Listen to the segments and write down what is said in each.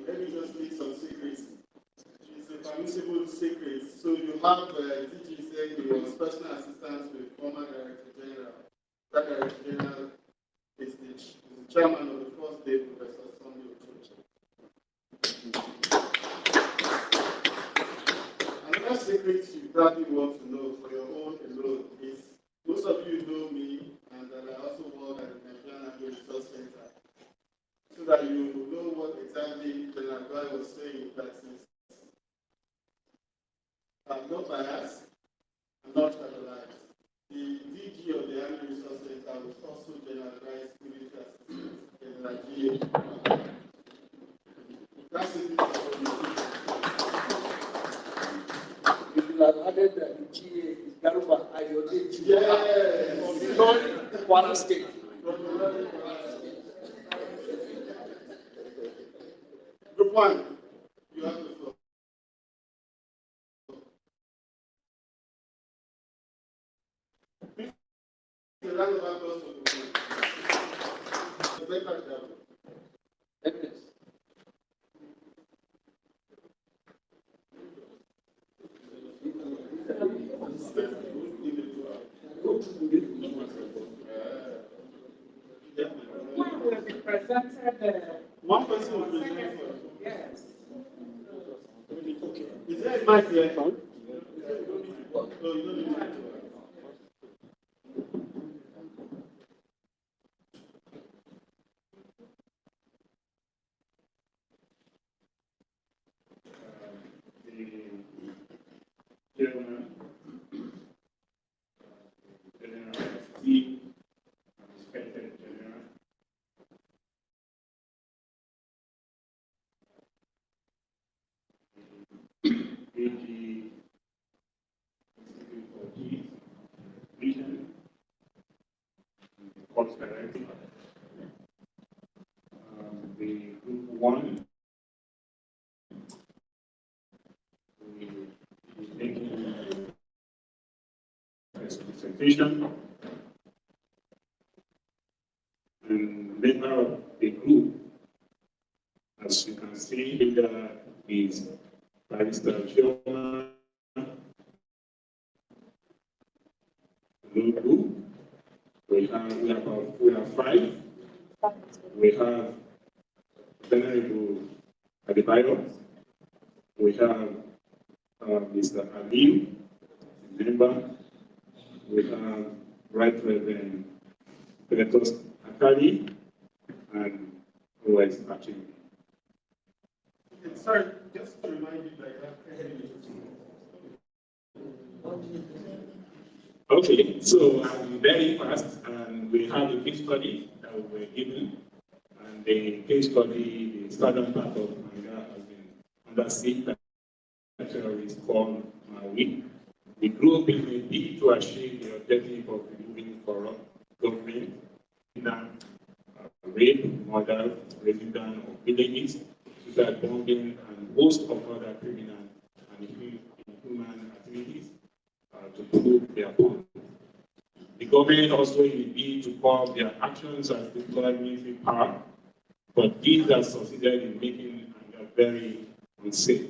let me just read some secrets. It's a permissible secret. So you have DG saying he was personal assistant to the former Director General. That Director General is the chairman of the first day, Professor Sunday Ochochi. Another secret you probably want to know for your own alone is most of you know me and that I also work at the Nigerian Agro Resource Center. So that you know what exactly General Aguilar was saying, that is, I'm not biased, I'm not tribalized. The DG of the Agro Resource Center was also General Aguilar's military assistant, General GA. That's it. You have added that the GA is Garuba Ayode. Yes. Not Kwara State. Group one, you have the floor. Please, a round of applause for Group one. Evidence. One person will present for you. Yes. Okay. Is there a mic here? No, you don't need mic. The chairman, General ST, respected General, AG, Vision, Course Director, the Group 1, making this presentation, and member of the group, as you can see here, is Barrister Chioma Lulu. We have 5. We have Venerable Adebayo. We have Mr. Aliu, member. We have Right Reverend Petrus Akali and O.S. Achim. Sorry, just to remind you that Okay, so I'm very fast, and we have a case study that we were given, and the case study, the southern part of Nigeria has been under siege by terrorists called Maui. The group is a bid to achieve the objective of removing corrupt government, rape, murder, raising down of villages, suicide bombing, and host of other criminal and inhuman activities to prove their point. The government also in a bid to curb their actions and deploy military power, but these are succeeded in making Nigeria very unsafe.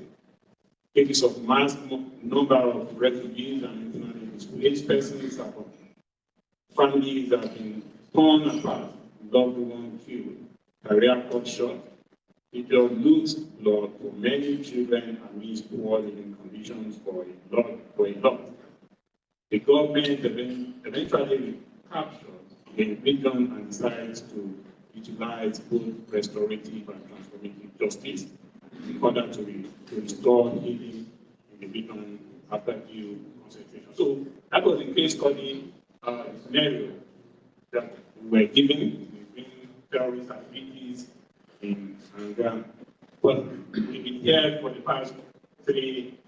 Cases of mass number of refugees and internally displaced persons have families have been torn apart, loved ones killed, career cut short. It looks blood for many children amidst poor living conditions for a lot. The government eventually captured the region and decides to utilize both restorative and transformative justice in order to restore healing in the region after due concentration. So that was the case study scenario that we were given between terrorist activities in Angola. But we've been here for the past 3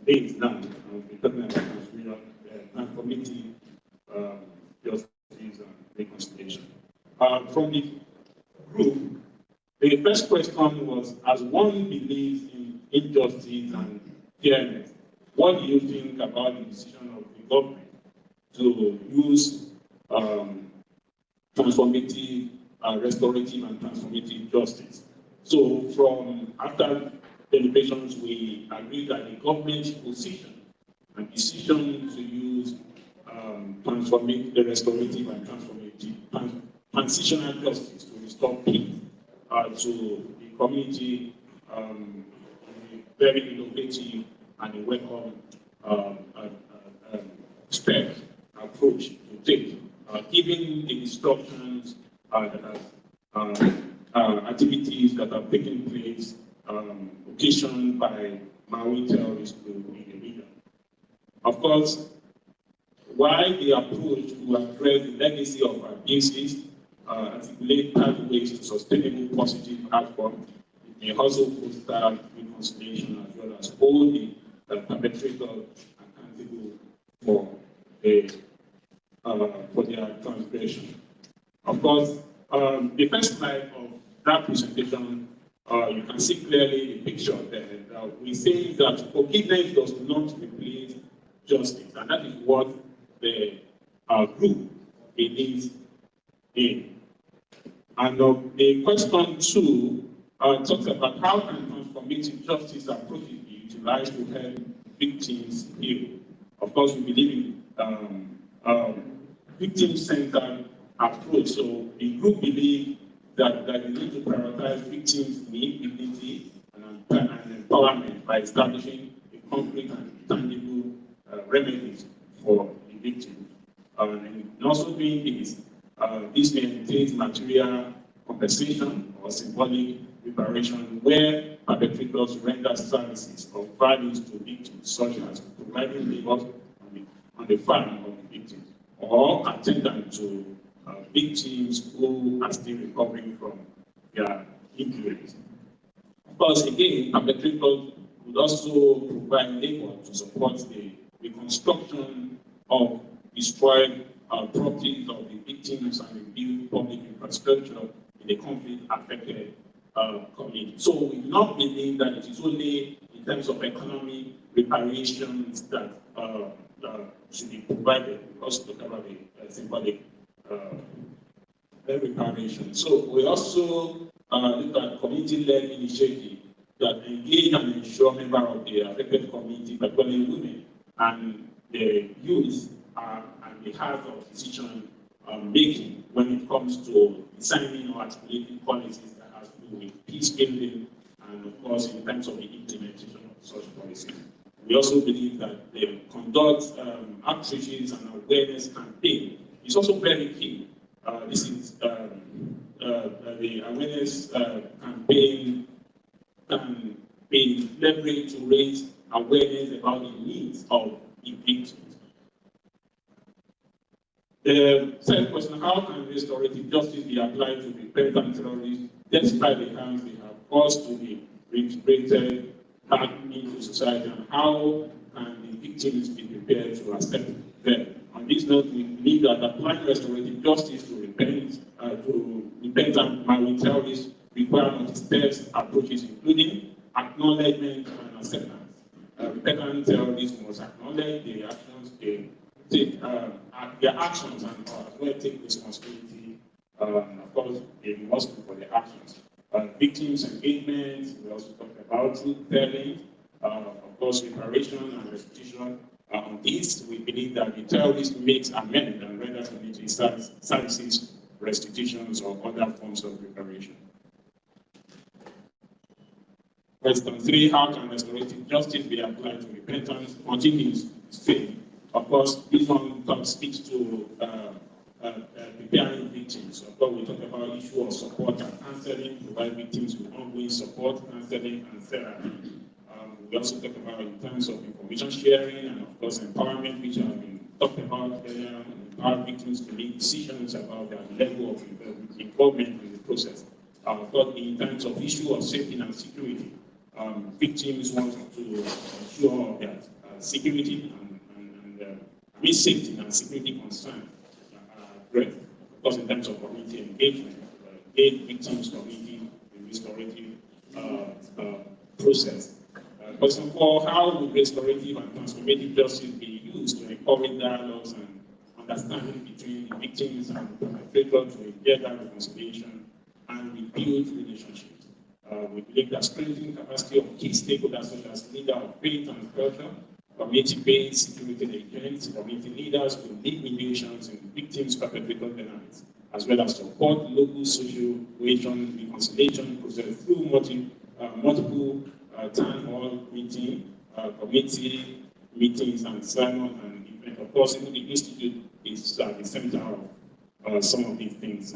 days now, and we've been talking about transformative justice and reconciliation. From the group, the first question was, as one believes in injustice and fairness, what do you think about the decision of the government to use transformative, restorative and transformative justice So from after deliberations, we agreed that the government's position and decision to use the restorative and transitional justice to restore peace to the community, very innovative and a welcome step approach to take, given the instructions activities that have taken place, occasioned by Maui terrorist group in the region. Of course, while the approach to address the legacy of abuses articulate pathways to sustainable positive outcomes, it may also foster reconciliation as well as hold the perpetrator accountable for their transgression. Of course, the first slide of that presentation, you can see clearly the picture there. We say that forgiveness does not replace justice, and that is what the group believes in. And the question 2 talks about how can transformative justice approaches be utilized to help victims heal. Of course, we believe in victim-centered approach. So the group believes that they need to prioritize victims' need, dignity, and empowerment by establishing a concrete and tangible remedies for the victim. And also doing this maintains material compensation or symbolic reparation where perpetrators render services of values to victims, such as providing labor on the farm of the victim, or attendant to victims who are still recovering from their injuries. Of course, again, perpetrators would also provide labor to support the reconstruction of destroyed properties of the victims and rebuild public infrastructure in the conflict-affected community. So we do not believe that it is only in terms of economic reparations that should be provided, because talk about the symbolic reparation. So we also look at community-led initiatives that engage and ensure members of the affected community, particularly women and the youth, are at the heart of decision making when it comes to designing or articulating policies that have to do with peace building and, of course, in terms of the implementation of such policies. We also believe that the conduct outreaches and awareness campaign is also very key. This is the awareness campaign can be leveraged to raise awareness about the needs of the victims. The second question, how can restorative justice be applied to repentant terrorists despite the harms they have caused to be reintegrated back into society, and how can the victims be prepared to accept them? On this note, we believe that applying restorative justice to repentant Maui terrorists require multi-steps approaches, including acknowledgement and acceptance. Repentant terrorists must acknowledge the actions they take, their actions, and as well take responsibility. Of course, they must look for their actions. Victims engagement, we also talked about truth telling, of course, reparation and restitution. On this, we believe that the terrorist makes amends and render community services, restitutions, or other forms of reparation. Question 3, how can restorative justice be applied to repentance? Continues faith. Of course, this one speaks to preparing victims. Of course, we talk about the issue of support and counseling, provide victims with ongoing support, counseling, and therapy. We also talk about in terms of information sharing and, of course, empowerment, which have been talked about earlier, empower victims to make decisions about their level of involvement in the process. Of course, in terms of issue of safety and security, victims want to ensure that security and safety and security concerns are addressed. Of course, in terms of community engagement, engage victims' community in restorative process. Question 4, how would restorative and transformative justice be used to encourage dialogues and understanding between the victims and the perpetrators to engage that reconciliation and rebuild relationships? We believe that strengthening capacity of key stakeholders such as leaders of faith and culture, community-based security agents, community leaders to lead mediations and victims perpetrator dynamics, as well as support local social cohesion reconciliation process through multiple town hall meeting, committee meetings and sermon and event. Of course, even the institute is the center of some of these things.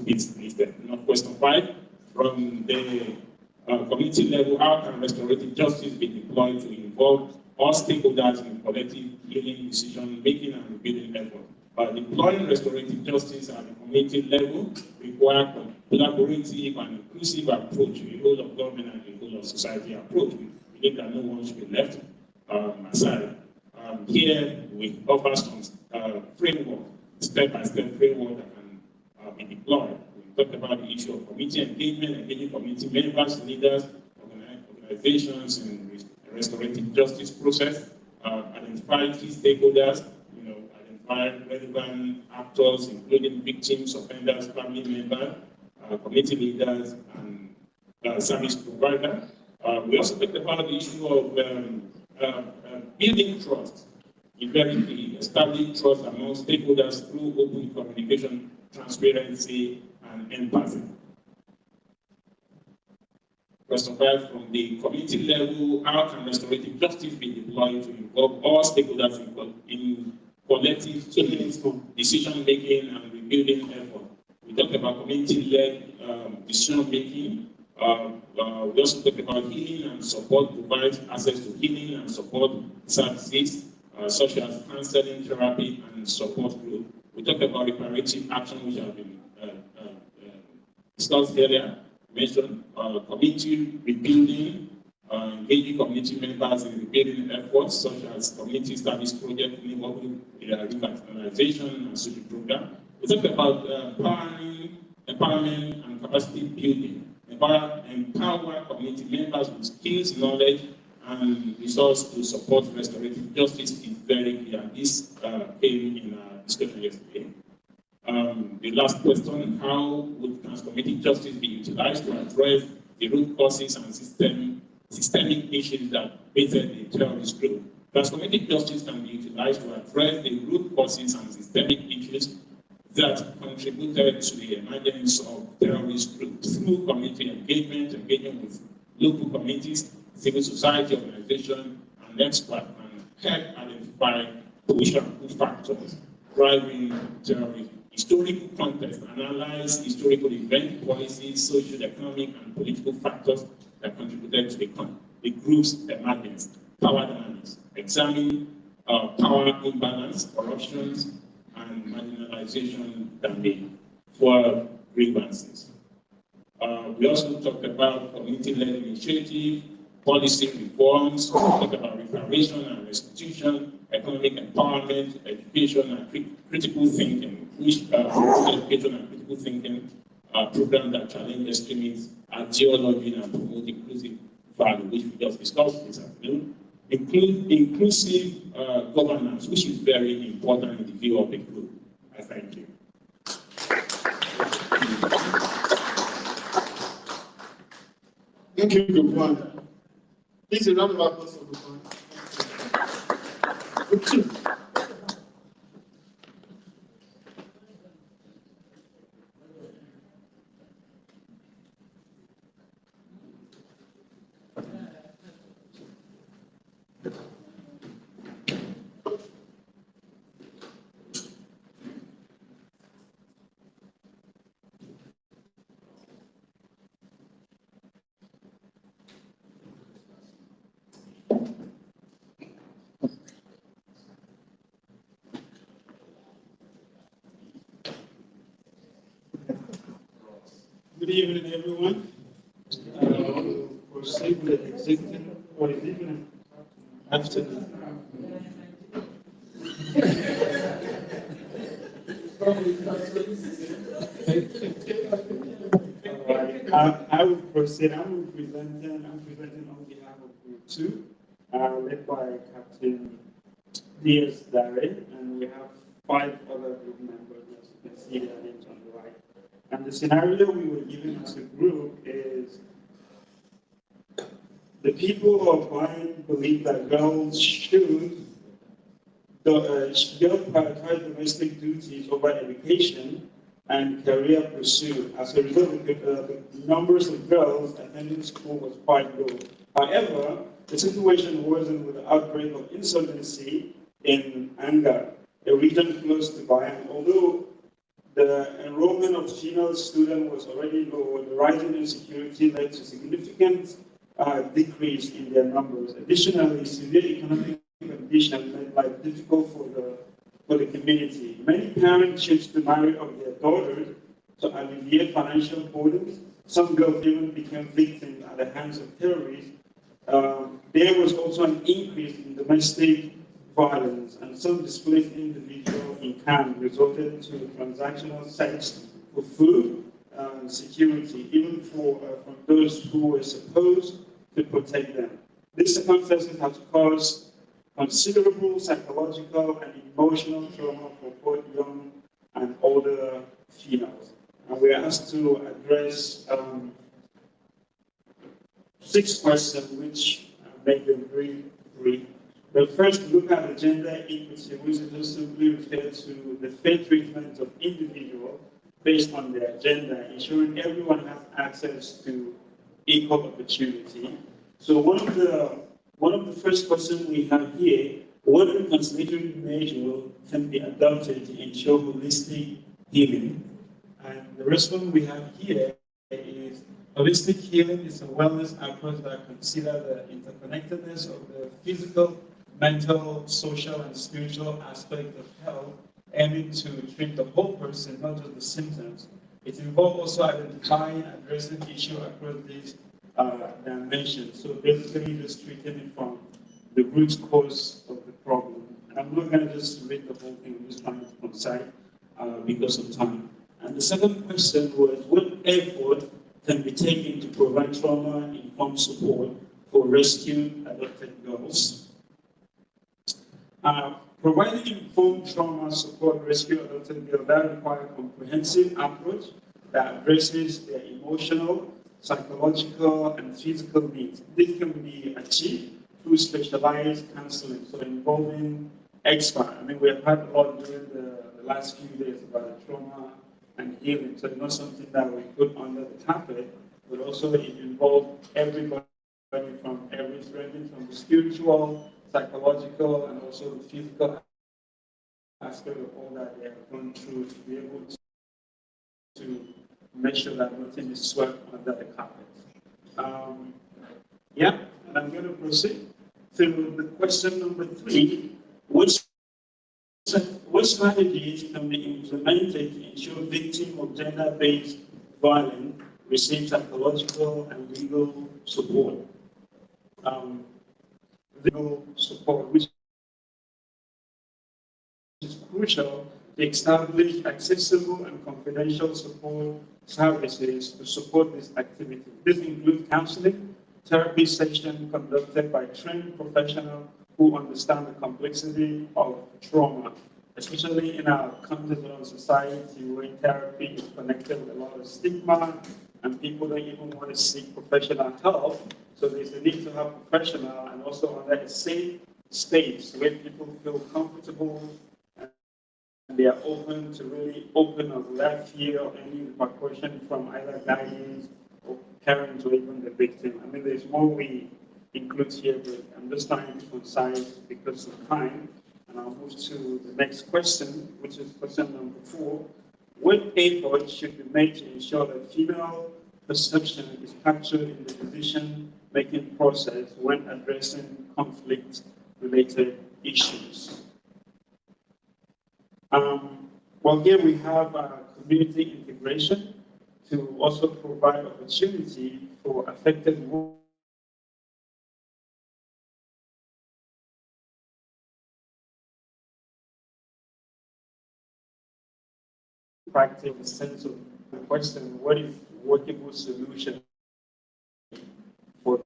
It's listed. Now, question 5, from the community level, how can restorative justice be deployed to involve all stakeholders in collective healing, decision-making, and rebuilding effort? Deploying restorative justice at the community level requires a collaborative and inclusive approach, a whole of government and a whole of society approach. We believe that no one should be left aside. Here we offer some framework, step-by-step framework that can be deployed. We talked about the issue of community engagement, engaging community members, leaders, organizations in the restorative justice process, identifying key stakeholders, identify relevant actors, including victims, offenders, family members, community leaders, and service provider. We also talked about the issue of building trust. Invariably, establish trust among stakeholders through open communication, transparency, and empathy. Question 5, from the community level, how can restorative justice be deployed to involve all stakeholders in collective decision-making and rebuilding effort? We talked about community-led decision-making. We also talked about healing and support, provide access to healing and support services, such as counseling, therapy, and support group. We talked about reparative action, which have been discussed earlier. Mentioned community rebuilding, engaging community members in rebuilding efforts, such as community service project, neighborhood revitalization, and social program. We talked about empowerment and capacity building. Empower community members with skills, knowledge, and resources to support restorative justice is very clear. This came in our discussion yesterday. The last question, how would transformative justice be utilized to address the root causes and systemic issues that created the terrorist group? Transformative justice can be utilized to address the root causes and systemic issues that contributed to the emergence of terrorist groups through community engagement with local communities, civil society organizations, and experts, and help identify political factors driving terrorism. Historical context, analyze historical event, policies, social, economic, and political factors that contributed to the group's emergence. Power dynamics, examine power imbalance, corruptions, and marginalization can be for grievances. We also talked about community-led initiative, policy reforms, we talked about reparation and restitution, economic empowerment, education and critical thinking, education and critical thinking program that challenge extremist ideology and promote inclusive value, which we just discussed this afternoon. Inclusive governance, which is very important in the view of the group. I thank you. Thank you, Gupwan. Please, a round of applause for Gupwan. Good evening, everyone. Proceed with the executive for the evening afternoon. I will proceed. I'm presenting on behalf of Group 2, led by Captain D.S. Dare, and we have 5 other group members, as you can see their names on the right. And the scenario we were given as a group is The people of mine believe that girls should prioritize domestic duties over education and career pursuit. As a result, the numbers of girls attending school was quite low. However, the situation worsened with the outbreak of insurgency in Anga, a region close to Bayan. Although the enrollment of female students was already low, the rising insecurity led to significant decrease in their numbers. Additionally, severe economic conditions made life difficult for the community. Many parents chose to marry off their daughters to alleviate financial burdens. Some girls even became victims at the hands of terrorists. There was also an increase in domestic violence, and some displaced individuals in camp resulted to transactional sex for food and security, even from those who were supposed to protect them. These circumstances have caused considerable psychological and emotional trauma for both young and older females. And we are asked to address 6 questions, which make them very brief. But first, look at the gender equity, which is simply referred to the fair treatment of individuals based on their gender, ensuring everyone has access to equal opportunity. So one of the first questions we have here: what reconciliatory measure can be adopted to ensure holistic healing? And the response we have here is holistic healing is a wellness approach that considers the interconnectedness of the physical, mental, social, and spiritual aspect of health, aiming to treat the whole person, not just the symptoms. It involves also identifying and addressing issues across these dimensions. So basically just treating it from the root cause of the problem. And I'm not going to just read the whole thing, I'm just trying to concise because of time. And the second question was, what effort can be taken to provide trauma-informed support for rescued adopted girls? Providing informed trauma support rescue adopted girls, that requires a comprehensive approach that addresses their emotional, psychological, and physical needs. This can be achieved through specialized counseling, so involving experts. I mean, we have had a lot during the last few days about trauma and healing, so it's not something that we put under the carpet, but also it involves everybody from everything from the spiritual, psychological, and also the physical aspect of all that they have gone through to be able to make sure that nothing is swept under the carpet. Yeah, and I'm going to proceed to the question number 3. What strategies can be implemented to ensure victims of gender-based violence receive psychological and legal support? Legal support, which is crucial to establish accessible and confidential support services to support this activity. This includes counseling, therapy sessions conducted by trained professionals who understand the complexity of trauma, especially in our contemporary society where therapy is connected with a lot of stigma and people don't even want to seek professional help. So there's a need to have professional and also under a safe space where people feel comfortable and they are open to really open up without fear of any repercussion from either guidance or parents or even the victim. I mean, there's more we include here, but I'm just trying to concise because of time. And I'll move to the next question, which is question number 4. What efforts should be made to ensure that female perception is captured in the decision-making process when addressing conflict-related issues? Well, here we have community integration to also provide opportunity for affected women practice the sense of the question, what is workable solution for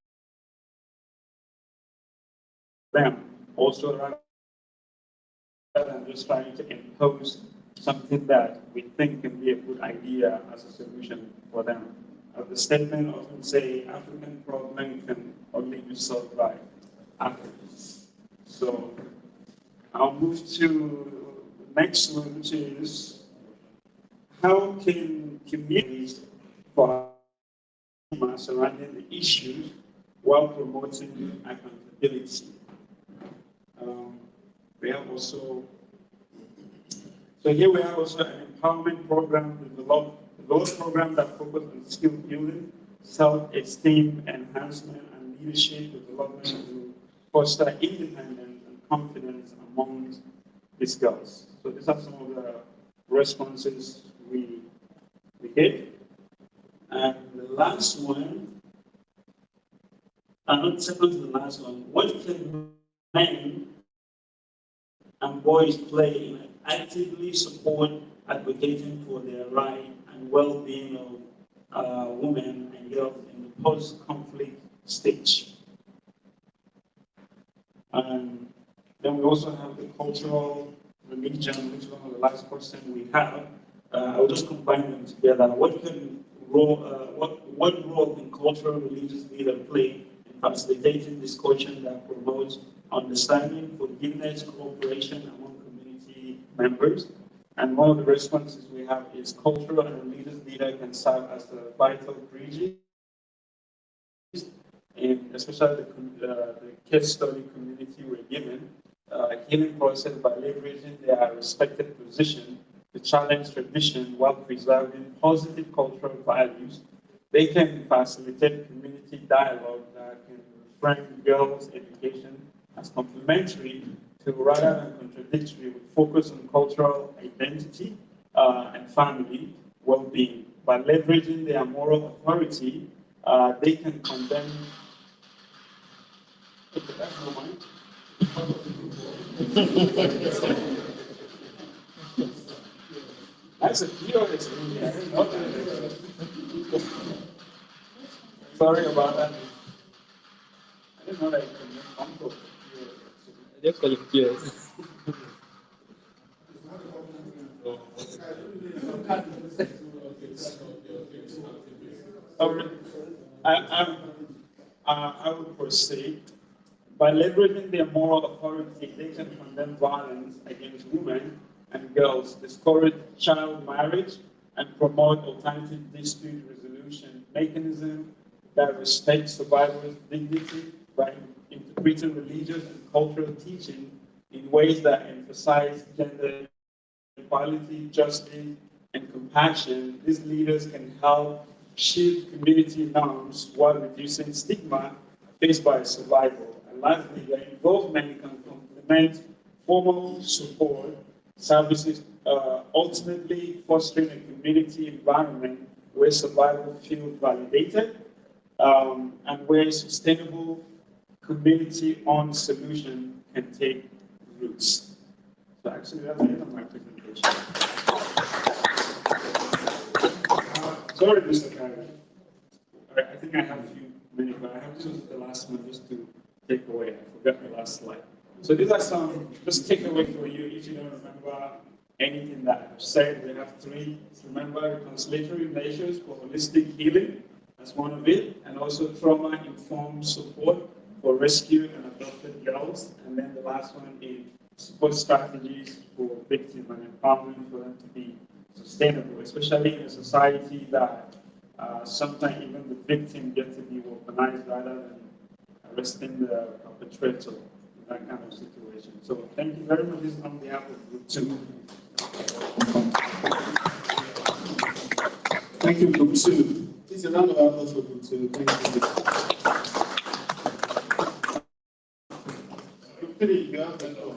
them? Also, rather than just trying to impose something that we think can be a good idea as a solution for them. The statement often say African problem can only be resolved by activists. So I'll move to the next one, which is how can communities for surrounding the issues while promoting accountability. We have also, so here we have also an empowerment program, developed program that focuses on skill building, self-esteem enhancement, and leadership development to foster independence and confidence among these girls. So these are some of the responses we gave. And the last one, not second to the last one, what can men and boys play in actively support advocating for their right and well-being of women and girls in the post-conflict stage? And then we also have the cultural religion, which is one of the last questions we have. I'll just combine them together. What role can cultural religious leaders play in facilitating discussion that promotes understanding, forgiveness, cooperation among community members? And one of the responses we have is cultural and religious leaders can serve as the vital bridges, in especially the case study community we're given, healing process by leveraging their respected position to challenge tradition while preserving positive cultural values. They can facilitate community dialogue that can reframe girls' education as complementary to rather than contradictory, with focus on cultural identity and family well-being. By leveraging their moral authority, they can condemn. Okay, that's no mind. That's a pure experience. Sorry about that. I didn't know that you can make combo. I just call it pure. I would proceed. By leveraging their moral authority, they can condemn violence against women and girls, discourage child marriage, and promote alternative dispute resolution mechanisms that respect survivors' dignity by interpreting religious and cultural teaching in ways that emphasize gender equality, justice, and compassion. These leaders can help shift community norms while reducing stigma faced by survival. And lastly, their involvement can complement formal support services, ultimately fostering a community environment where survival feels validated and where sustainable community-owned solution can take roots. So actually, that's the end of my presentation. Sorry, Mr. Carey. I think I have a few minutes, but I have to use the last one just to take away. I forgot my last slide. So these are some just takeaway for you if you don't remember anything that I've said. We have three. Remember, reconciliatory measures for holistic healing. That's one of it. And also trauma-informed support for rescued and adopted girls. And then the last one is support strategies for victims and empowerment for them to be sustainable, especially in a society that sometimes even the victim gets to be weaponized rather than arresting the perpetrator in that kind of situation. So thank you very much. This is on behalf of Group 2. Thank you, Group 2. Please, a round of applause for Group 2. Thank you. Group 3, you have the floor.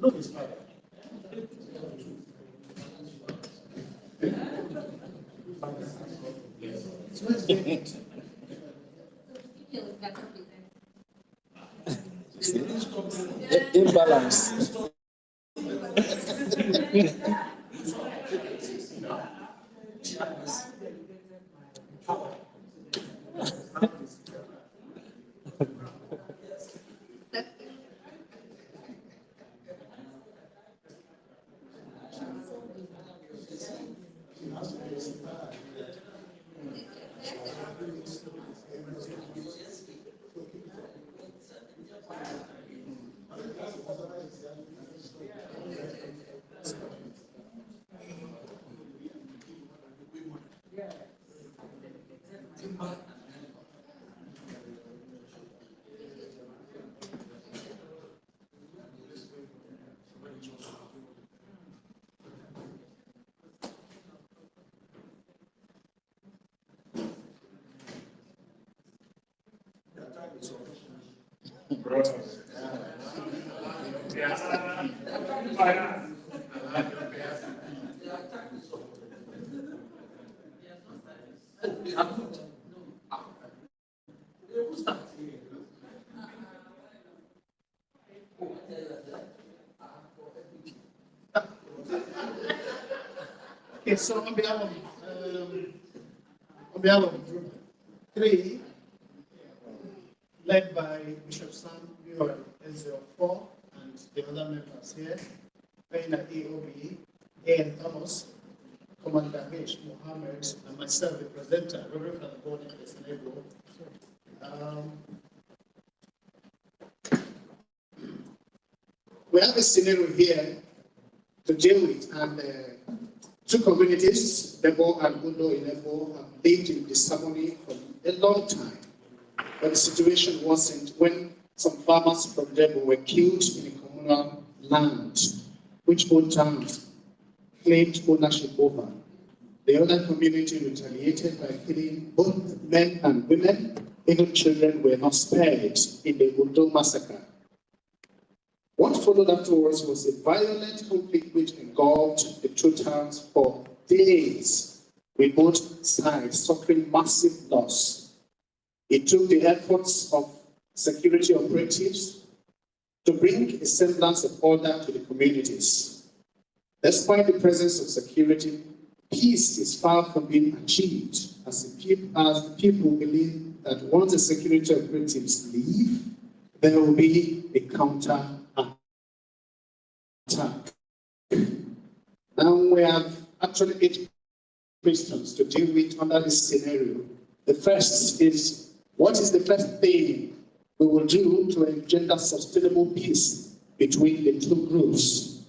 Look, it's fine. Imbalance. Okay, so on behalf of Group 3, led by Bishop Sam Buell SL4 and the other members here, Paina EOB, A.N. Thomas, Commander H. Mohammed, and myself, the presenter, Reverend Father Bonnie Kesnego. We have a scenario here to deal with, and two communities, Debo and Undo in Debo, have lived in disharmony for a long time. But the situation wasn't when some farmers from Debo were killed in a communal land, which both towns claimed ownership over. The other community retaliated by killing both men and women. Even children were not spared in the Undo massacre. What followed afterwards was a violent conflict which engulfed the two towns for days, with both sides suffering massive loss. It took the efforts of security operatives to bring a semblance of order to the communities. Despite the presence of security, peace is far from being achieved, as the people believe that once the security operatives leave, there will be a counter attack. Now we have actually 8 questions to deal with under this scenario. The first is, what is the first thing we will do to engender sustainable peace between the two groups?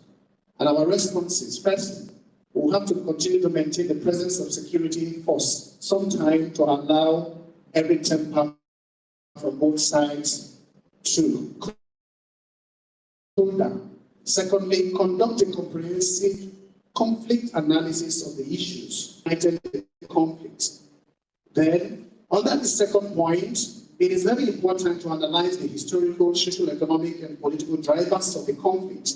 And our response is, first, we'll have to continue to maintain the presence of security for some time to allow every temper from both sides to cool down. Secondly, conduct a comprehensive conflict analysis of the issues related to the conflict. Then, under the second point, it is very important to analyze the historical, social, economic, and political drivers of the conflict.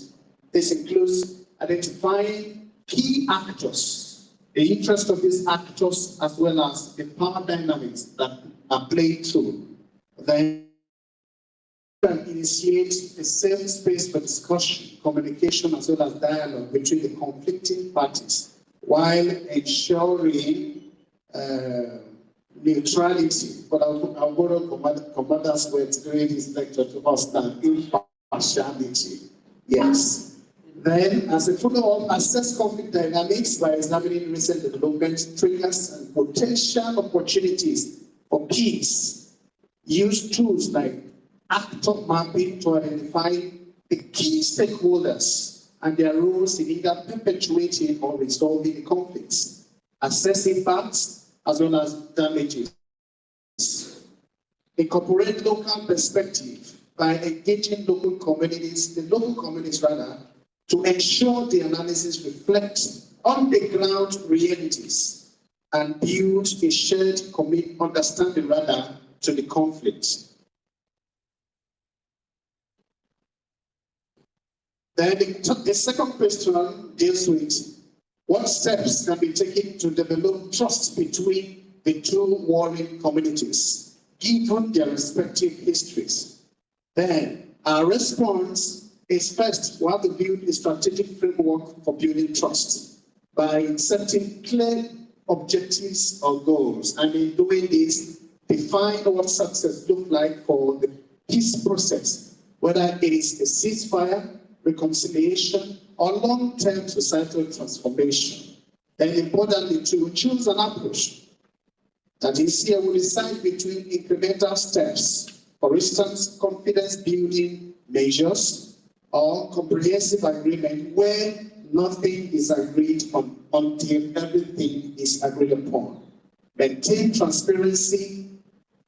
This includes identifying key actors, the interest of these actors, as well as the power dynamics that are played through. Then, initiate a safe space for discussion, communication, as well as dialogue between the conflicting parties, while ensuring neutrality. But I'll borrow Commander's words during his lecture to us, that impartiality. Yes. Then, as a follow-up, assess conflict dynamics by examining recent developments, triggers, and potential opportunities for peace. Use tools like actor mapping to identify the key stakeholders and their roles in either perpetuating or resolving the conflicts. Assess impacts as well as damages. Incorporate local perspective by engaging local communities, to ensure the analysis reflects on-the-ground realities and build a shared understanding to the conflict. Then the second question deals with what steps can be taken to develop trust between the two warring communities, given their respective histories. Then our response is first, we have to build a strategic framework for building trust by setting clear objectives or goals. And in doing this, define what success looks like for the peace process, whether it is a ceasefire, reconciliation, or long-term societal transformation. And importantly, to choose an approach. That is, here we decide between incremental steps, for instance, confidence-building measures, or comprehensive agreement where nothing is agreed on until everything is agreed upon. Maintain transparency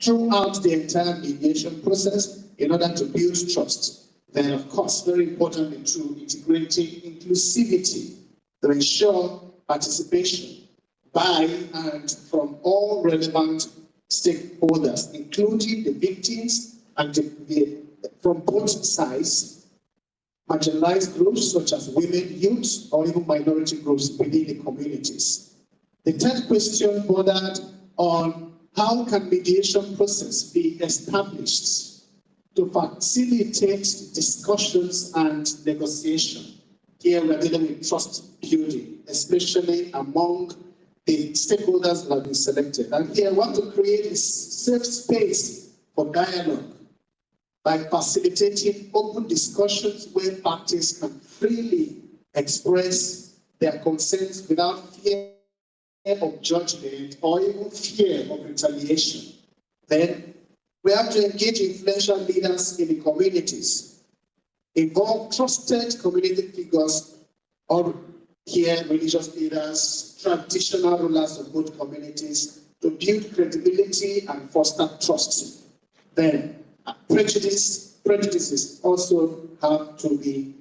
throughout the entire mediation process in order to build trust. Then, of course, very importantly, through integrating inclusivity to ensure participation by and from all relevant stakeholders, including the victims and from both sides, marginalized groups such as women, youth, or even minority groups within the communities. The third question bordered on how can mediation process be established to facilitate discussions and negotiation. Here we're dealing with trust building, especially among the stakeholders that have been selected. And here we want to create a safe space for dialogue by facilitating open discussions where parties can freely express their concerns without fear of judgment or even fear of retaliation. Then we have to engage influential leaders in the communities, involve trusted community figures, or here religious leaders, traditional rulers of both communities to build credibility and foster trust. Then prejudices also have to be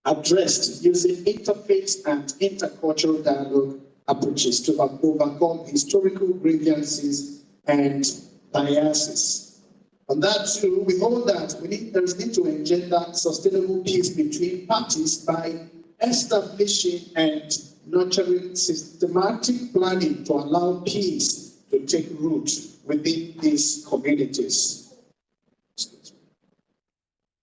addressed using interfaith and intercultural dialogue approaches to overcome historical grievances and biases. On that too, we hold that there is need to engender sustainable peace between parties by establishing and nurturing systematic planning to allow peace to take root within these communities.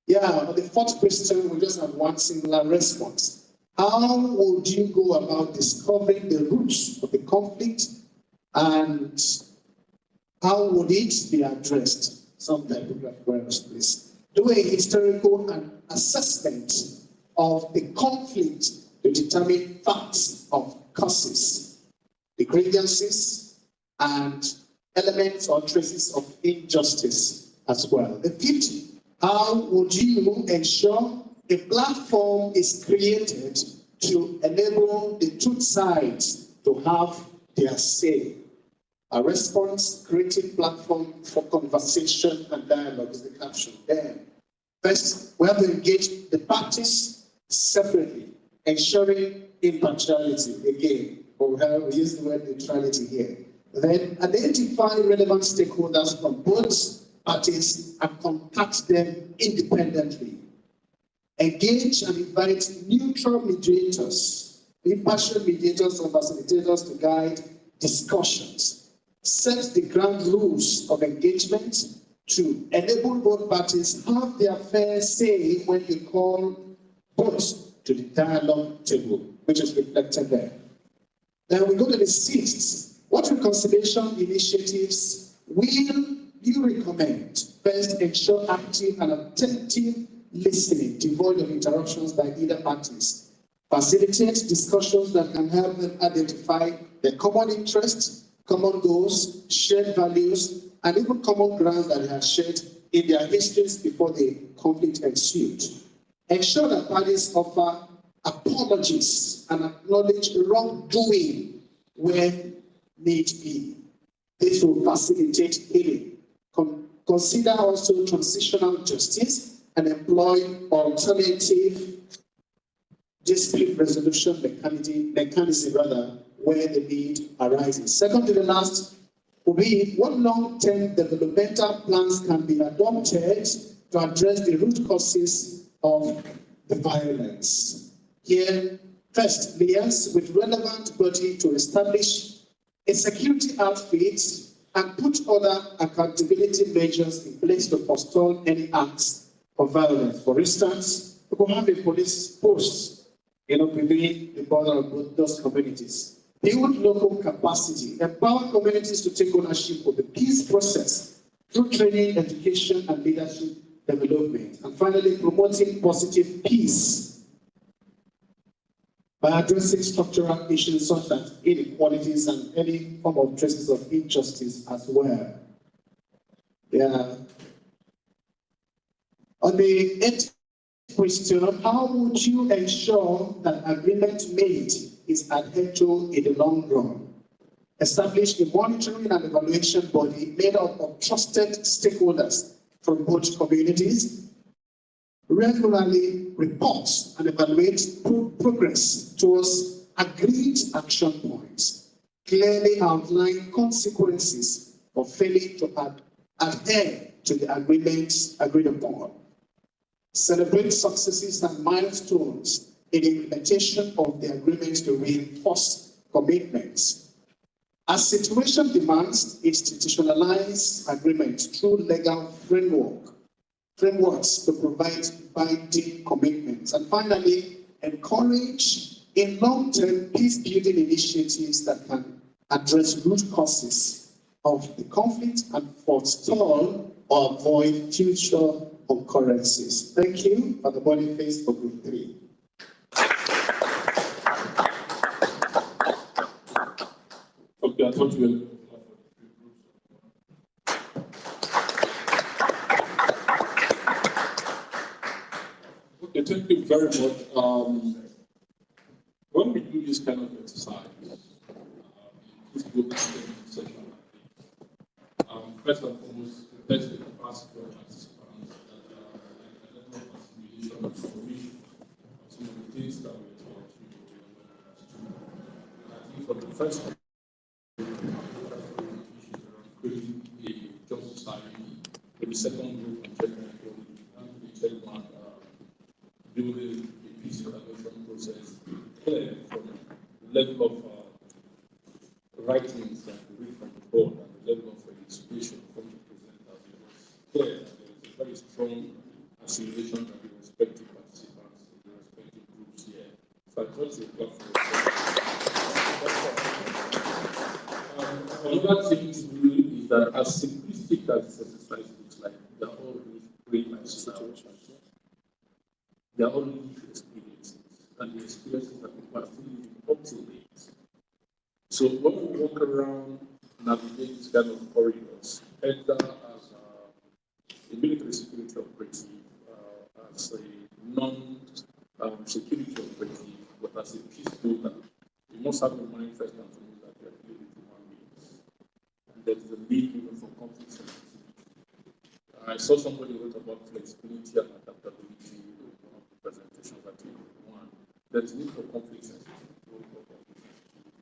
Yeah, on the fourth question, we just have one singular response. How would you go about discovering the roots of the conflict and how would it be addressed? Some type of reference, please. Do a historical assessment of the conflict to determine facts of causes, the grievances, and elements or traces of injustice as well. The fifth, how would you ensure a platform is created to enable the two sides to have their say? A response creative platform for conversation and dialogue is the caption there. First, we have to engage the parties separately, ensuring impartiality again. We use the word neutrality here. Then identify relevant stakeholders from both parties and contact them independently. Engage and invite neutral mediators, impartial mediators or facilitators to guide discussions. Set the ground rules of engagement to enable both parties have their fair say when you call both to the dialogue table, which is reflected there. Then we go to the sixth. What reconciliation initiatives will you recommend? First, ensure active and attentive listening, devoid of interruptions by either parties. Facilitate discussions that can help them identify their common interests, common goals, shared values, and even common grounds that they have shared in their histories before the conflict ensued. Ensure that parties offer apologies and acknowledge wrongdoing where need be. This will facilitate healing. Consider also transitional justice and employ alternative dispute resolution mechanism where the need arises. Second to the last will be what long-term developmental plans can be adopted to address the root causes of the violence. Here, first, liaise with relevant body to establish a security outfit and put other accountability measures in place to forestall any acts of violence. For instance, we could have a police post, within the border of those communities. Build local capacity, empower communities to take ownership of the peace process through training, education, and leadership development. And finally, promoting positive peace by addressing structural issues such as inequalities and any form of traces of injustice as well. Yeah. On the eighth question, how would you ensure that agreement made is adhered to in the long run? Establish a monitoring and evaluation body made up of trusted stakeholders from both communities. Regularly report and evaluate progress towards agreed action points. Clearly outline consequences of failing to adhere to the agreements agreed upon. Celebrate successes and milestones in the implementation of the agreements to reinforce commitments. As situation demands, institutionalize agreements through legal frameworks to provide binding commitments. And finally, encourage in long-term peace-building initiatives that can address root causes of the conflict and forestall or avoid future occurrences. Thank you for the body face for group 3. Okay, I thought you were. Okay, thank you very much. When we do this kind of exercise, this group session, first and foremost, let's take the past for participants that of information on some of the things that we taught you. I think for the first one, creating a just society, for the second group, and the third one, building a peace collaboration process clear from the level of writings that we read from the board and the level of inspiration from the presenters. It was clear that there is a very strong assimilation of the respective participants in the respective groups here. So I thought the platform. Another thing to do is that as simplistic as this exercise looks like, they are all real life situations. They are all lived experiences, and the experiences that people are still living up to date. So when we walk around, navigate this kind of corridors, either as a military security operative, as a non-security operative, but as a peace builder, you must have in mind first and foremost that you are dealing with human beings. And there is a need even for conflict sensitivity. I saw somebody wrote about flexibility and adaptability in one of the presentations that you won. There is need for conflict sensitivity.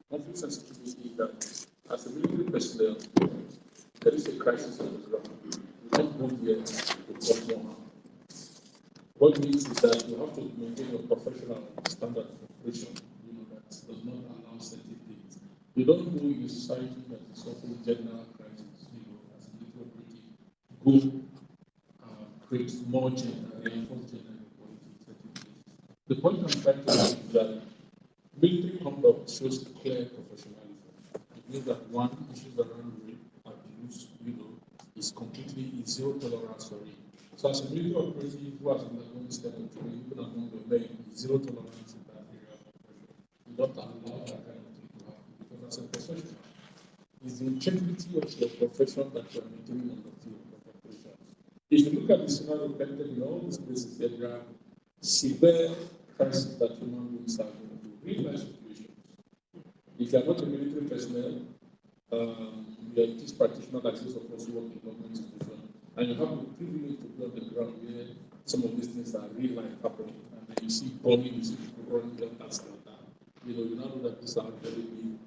Conflict sensitivity is that as a military personnel, there is a crisis on the ground. You don't go there to cause more harm. What it means is that you have to maintain a professional standard of operation, that does not allow certain things. You don't go in a society that is suffering general crisis, as a military operative, go create more gender, reinforce gender equality in certain places. The point I'm trying to make is that military conduct shows clear professionalism. It means that one, issues around rape, abuse, is completely zero tolerance for it. So as a military operative who has undergone this kind of training, even among the men, zero tolerance in that area of operation. You don't allow that kind of thing to happen because as a professional, it's the integrity of your profession that you are maintaining on the field of operation. If you look at the scenario painted in all these places, there are severe crises that human beings are going through, real life situations. If you are not a military personnel, you are a peace practitioner like those of us who work in government institutions, and you have the privilege to be on the ground where some of these things are real life happening, and then you see bombing, you see people running down that stuff. You now know that these are very big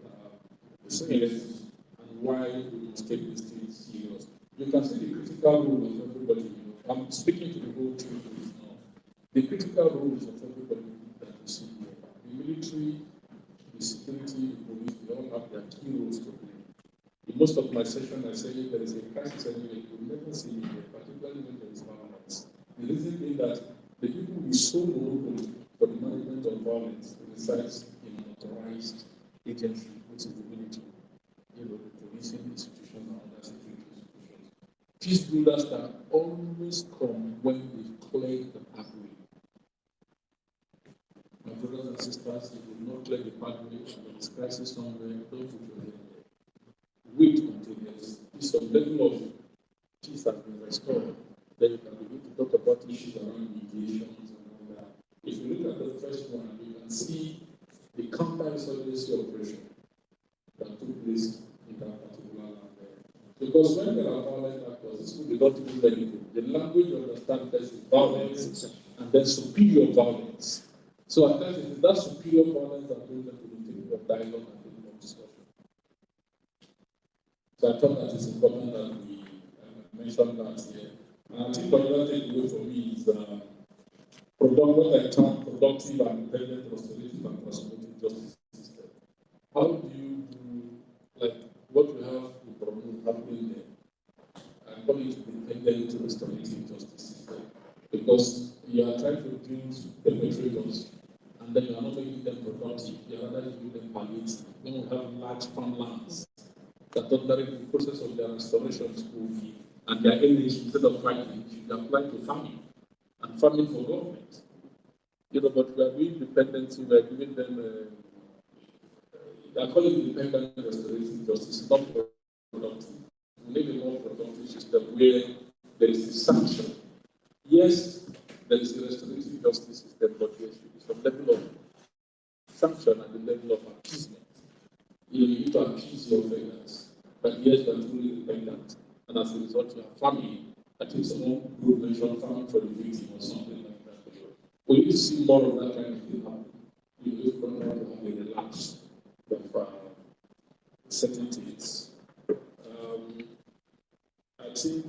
experiences and why we must take these things serious. You can see the critical role of everybody. I'm speaking to the whole team now. The critical roles of everybody that you see here. The military, the security, the police, they all have their key roles to play. In most of my sessions, I say there is a crisis anyway, you will never see me here, particularly when there is violence. The reason being that the people with sole monopoly for the management of violence resides in an authorized agency, which is the military, the policing institution and other security institutions. Peace builders can always come when they've cleared the pathway. My brothers and sisters, if you not clear the pathway and there is crisis somewhere, don't put your head there. Wait until there's some level of peace has been restored. Then you can begin to talk about issues around mediations and all that. If you look at the first one, you can see the counter-insurgency operation that took place in that particular land there. Because when there are violent actors, this will be not even very good. The language you understand is violence and then superior violence. So at times it is that superior violence that brings them to the table of dialogue and table of discussion. So I thought that it's important that we mention that here. And I think another takeaway for me is what I term productive and independent, restorative and transformative justice system. How do you do, like what we have in Borno happening there? I call it independent, restorative justice system. Because you are trying to build perpetrators and then you are not making them productive, you are rather giving them palliative. When we have large farmlands that ordinarily the process of their restorations will be, and their enemies, instead of fighting, should be applied to farming and farming for government. But we are doing dependency, we are giving them, they are calling it independent restorative justice, not productive. We need a more productive system where there is a sanction. Yes, there is a restorative justice system, but there should be some level of sanction at the level of appeasement. You need to appease your offenders, but yes, they are truly independent. And as a result, you are farming. I think someone would mention farming for the victim or something like that. We need to see more of that kind of thing happen. You just don't want to have a relaxed of certain things. I think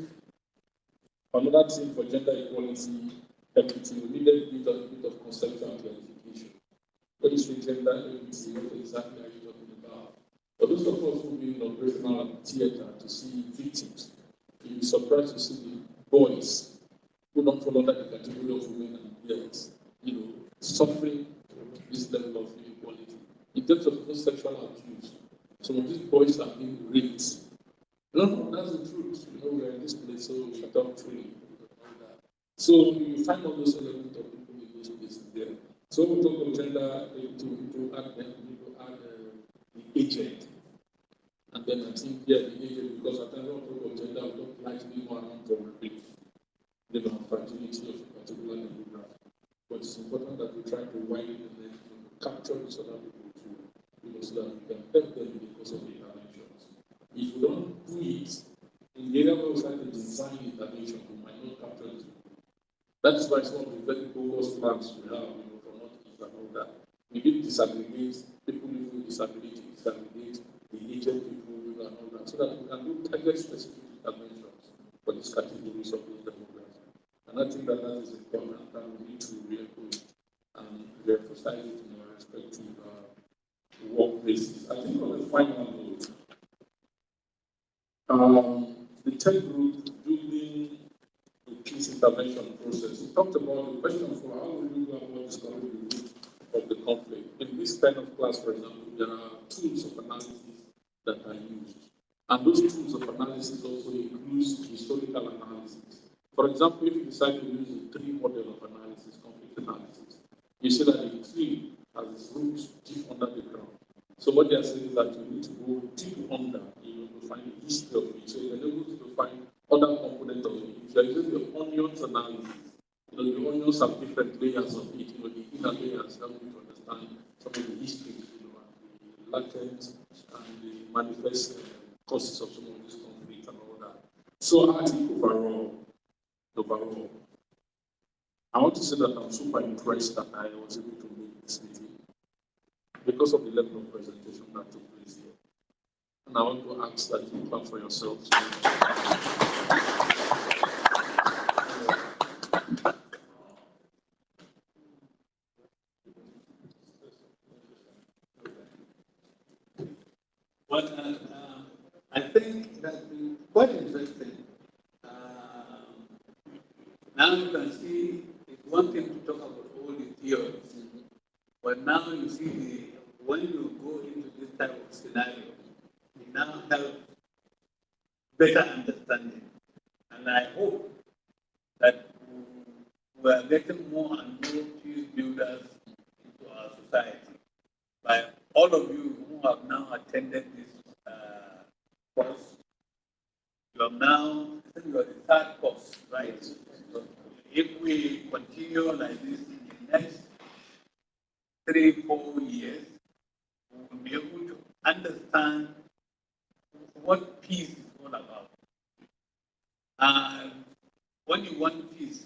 another thing for gender equality, equity, we needed a bit of conceptual clarification. When you say gender equity, what exactly are you talking about? For those of us who be in operational theater to see victims, you'll be surprised to see the boys who don't fall under the category of women and girls, suffering this level of inequality. In terms of sexual abuse, some of these boys are being raped. No, that's the truth. We're in this place, so we talk freely. So you find all those elements of people in those places there. So we talk of gender to add the agent. And then I think, the agent, because at times when we talk of gender, we don't like to be more around vulnerability, fragility of a particular demographic. But it's important that we try to widen the net, capture these other people too, so that we can help them in the course of the interventions. If we don't do it, in the area where we start to design intervention, we might not capture it. That is why some of the very focused plans we have, from Northeast and all that, we need to disaggregate people living with disability, disaggregate the aged people and all that, so that we can do target specific interventions for these categories of those demographics. And I think that is important, and we need to re-echo it and re-emphasize it in our respective workplaces. I think on the final note, the tech group building the peace intervention process. We talked about the question for how will we go about discovering the root of the conflict. In this kind of class, for example, there are tools of analysis that are used. And those tools of analysis also include historical analysis. For example, if you decide to use the tree model of analysis, conflict analysis, you see that the tree has its roots deep under the ground. So what they are saying is that you need to go deep under, to find the history of it. So you're able to find other components of it. If you're using the onions analysis, the onions have different layers of it. The inner layers help you to understand some of the history, and the latent and the manifest causes of some of this conflict and all that. So I think overall, I want to say that I'm super impressed that I was able to make this meeting because of the level of presentation that took place here. And I want to ask that you clap for yourselves. Well, I think that quite interesting. Now Now you can see it's one thing to talk about all the theories, but now you see when you go into this type of scenario, you now have better understanding. And I hope that we are getting more and more peace builders into our society by all of you who have now attended this course. You have now, I think you are the third course, right? So if we continue like this in the next 3-4 years, we will be able to understand what peace is all about. And when you want peace,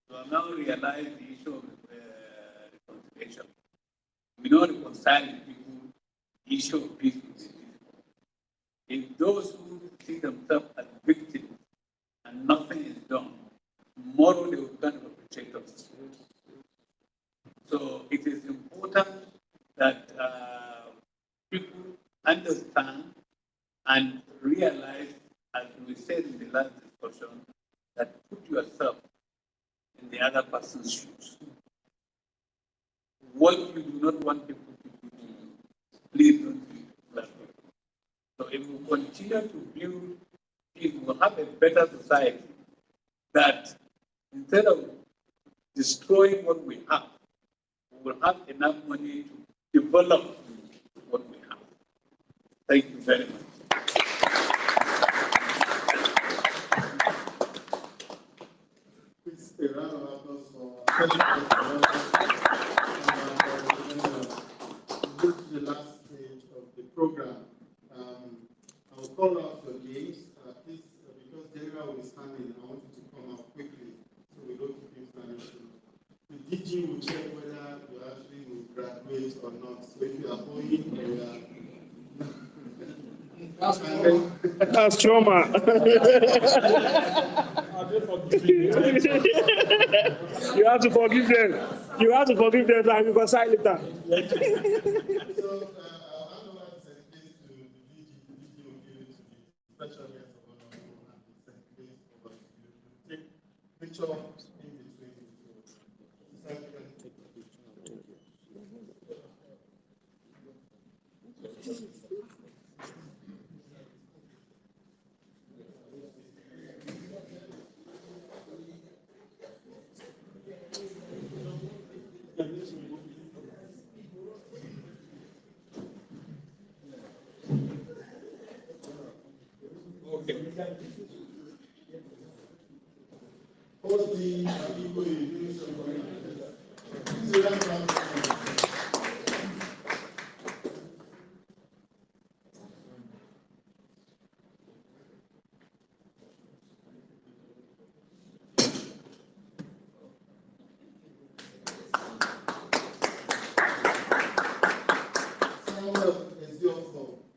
you have now realized the issue of reconciliation. We don't reconcile people, the issue of peace with the people. If those who see themselves as victims and nothing is done, tomorrow they will become perpetrators. So it is important that people understand and realize, as we said in the last discussion, that put yourself in the other person's shoes. What you do not want people to do to you, please don't do it that way. So if we continue to build, we will have a better society that instead of destroying what we have, we will have enough money to develop what we have. Thank you very much. Please, a round of applause for go to the last stage of the program. I will call out your names. Please, because General will be standing, I want you to come out quickly so we don't keep you standing. The DG will check whether you actually will graduate or not. So if you are going, you are. That's trauma. You have to forgive them. You have to forgive them and reconcile later. So I'll hand over the certificate to the DG. The DG will give it to the special guest of honor and the certificate over to you. Take picture in between the two. All the people you do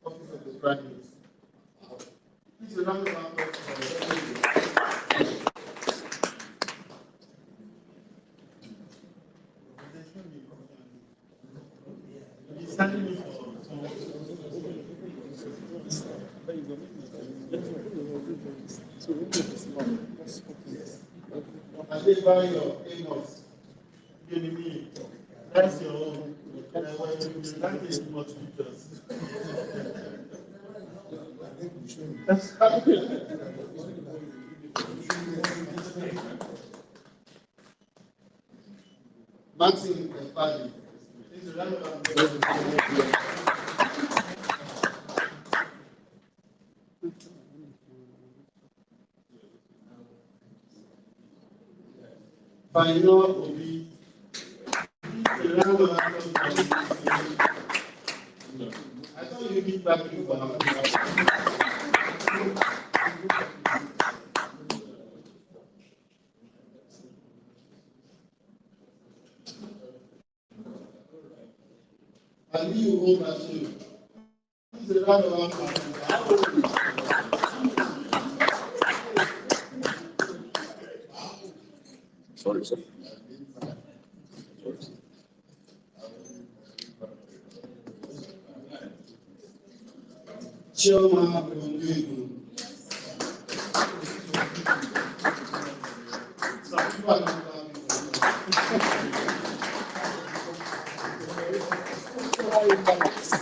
Office of the Graduates. Please, a round of applause for Adebayo Amos. That's your own. That is much pictures. Martin Efali. Please round of applause. Final Obi. Please round of applause. I thought you did back in for Aliyu Obashe. Please a round of applause. Sorry, sir. Chioma Onyebu. Ibrahim.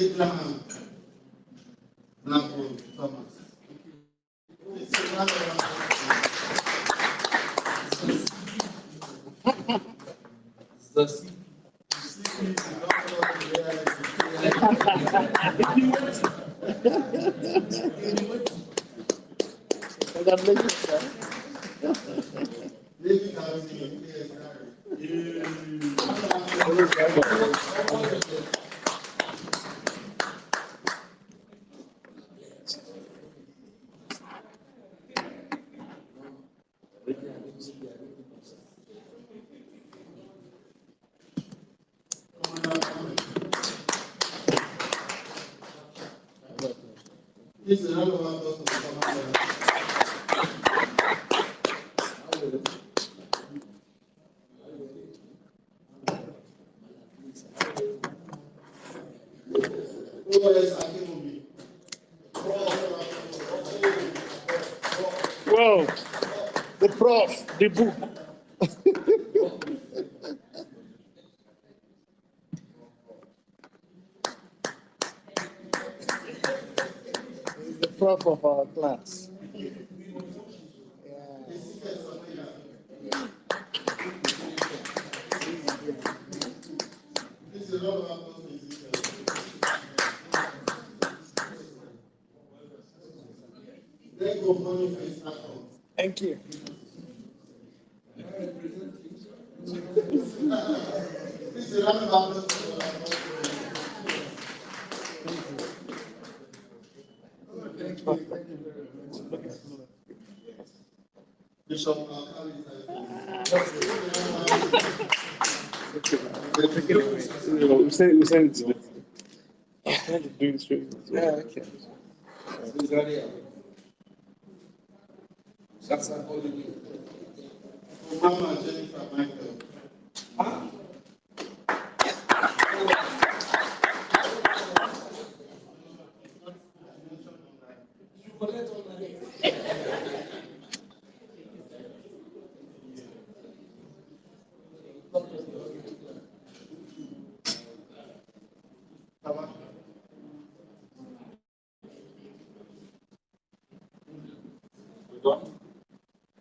Abraham. Nabo Thomas. It's another Zasi. This is another one of the Wow, the prof, the book. He's the prof of our class. This is another one of the Then go Boniface Akon. Thank you. This is another one of the Bishop Alkali. We said it. I'm trying to do this straight. Yeah, okay. That's an all the way. Obama Jennifer Michael.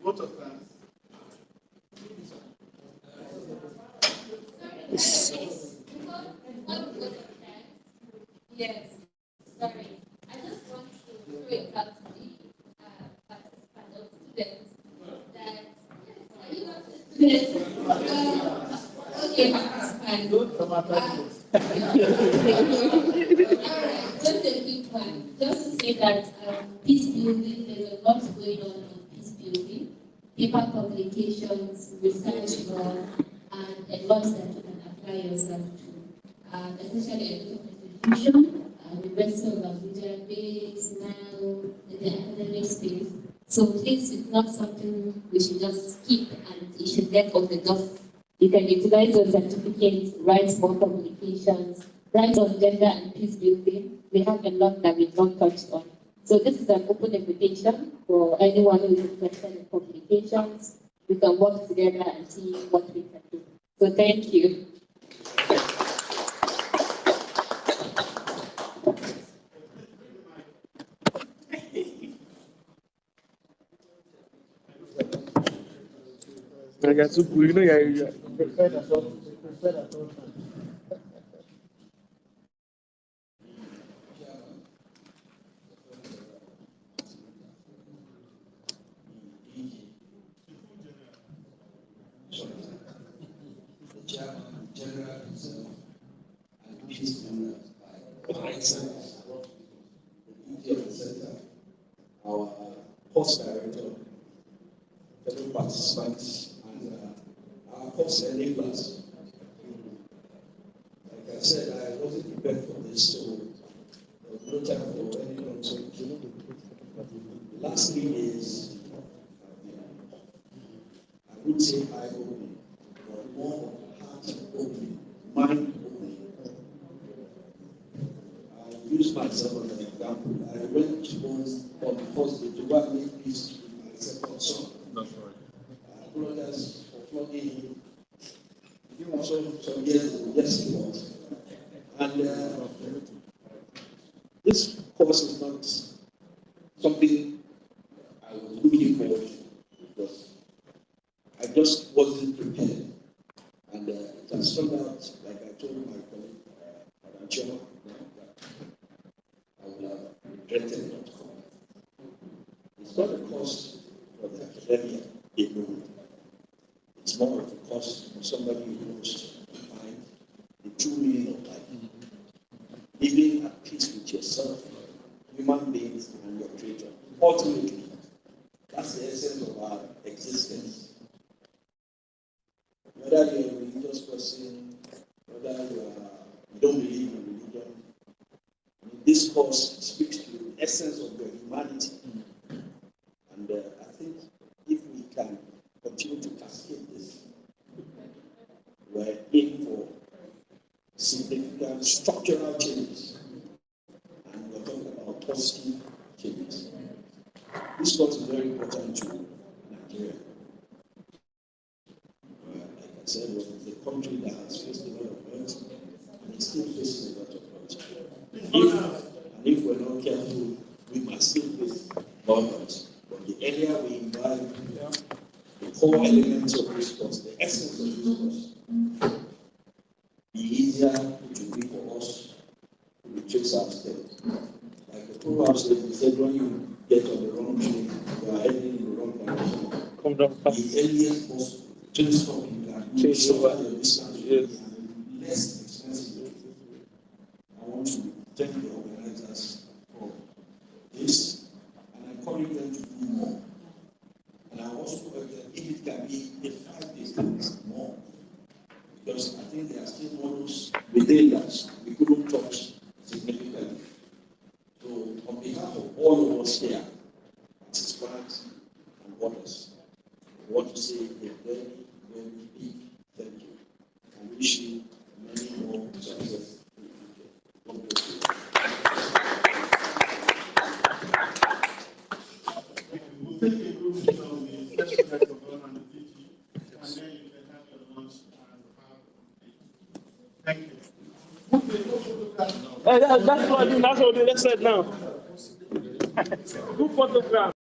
Vote of thanks. Yes, sorry. I just want to throw it out to the participant or students that, are you not the students? Okay, participant. Alright, just a quick one. Just to say that peace building, there's a lot going on in peace building, paper publications, research work, and a lot that you can apply yourself to, especially education institution, University of Abuja base, now in the academic space. So please, it's not something we should just skip and it should get off the dust. You can utilize those certificates, write more publications, write on gender and peace building. We have a lot that we've not touched on. So this is an open invitation for anyone who is interested in publications. We can work together and see what we can do. So thank you. I got to put Prepared at all. Prepared at all times. General himself and peace members by excellence, the EJN Center, our post director, fellow participants, and our cost enablers. Like I said, I wasn't prepared for this, so there was no time for any consultation. The last thing is, I would say eye-opening, but more heart-opening, mind-opening. I use myself as an example. I went on the first day to go and make peace with my second son. That's right. I apologize for flogging him. Some years ago, yes, he was. And this course is not something I was looking forward to because I just wasn't prepared. And it has turned out, like I told my colleague, Madam Chairman, that I would have regretted not coming. It's not a cost for the academia alone. It's more of a cost for somebody who wants to find the true meaning of life. Living at peace with yourself, human beings, and your creator. Ultimately, that's the essence of our existence. Whether you're a religious person, whether you don't believe in religion, this course speaks to the essence of your humanity. And I think if we can continue to cascade this, we're in for significant structural changes. And we're talking about positive changes. This course is very important to Nigeria. Like I said, it's a country that has faced a lot of hurt, and it's still facing a lot of hurt. If we're not careful, we must still face problems. But the earlier we imbibe the core elements of this course, the essence of this course, the easier it will be for us to retrace our steps. Like the proverb says, he said, when you get on the wrong train, you are heading in the wrong direction. The earliest possible, just stopping that, change over your distance, and less expensive. I want to thank the organizers for this, and I encourage them to do more. And I also urge them, if it can be a 5 days, more. Because I think there are still models within that we couldn't touch significantly. So, on behalf of all of us here, participants and others, I want to say a very, very big thank you. I wish you many more success in the future. God bless you. We'll take a group picture of the first of all and the teaching, and then you can have your lunch and have a thank you. That's what I do. That's what they said now. Good photograph.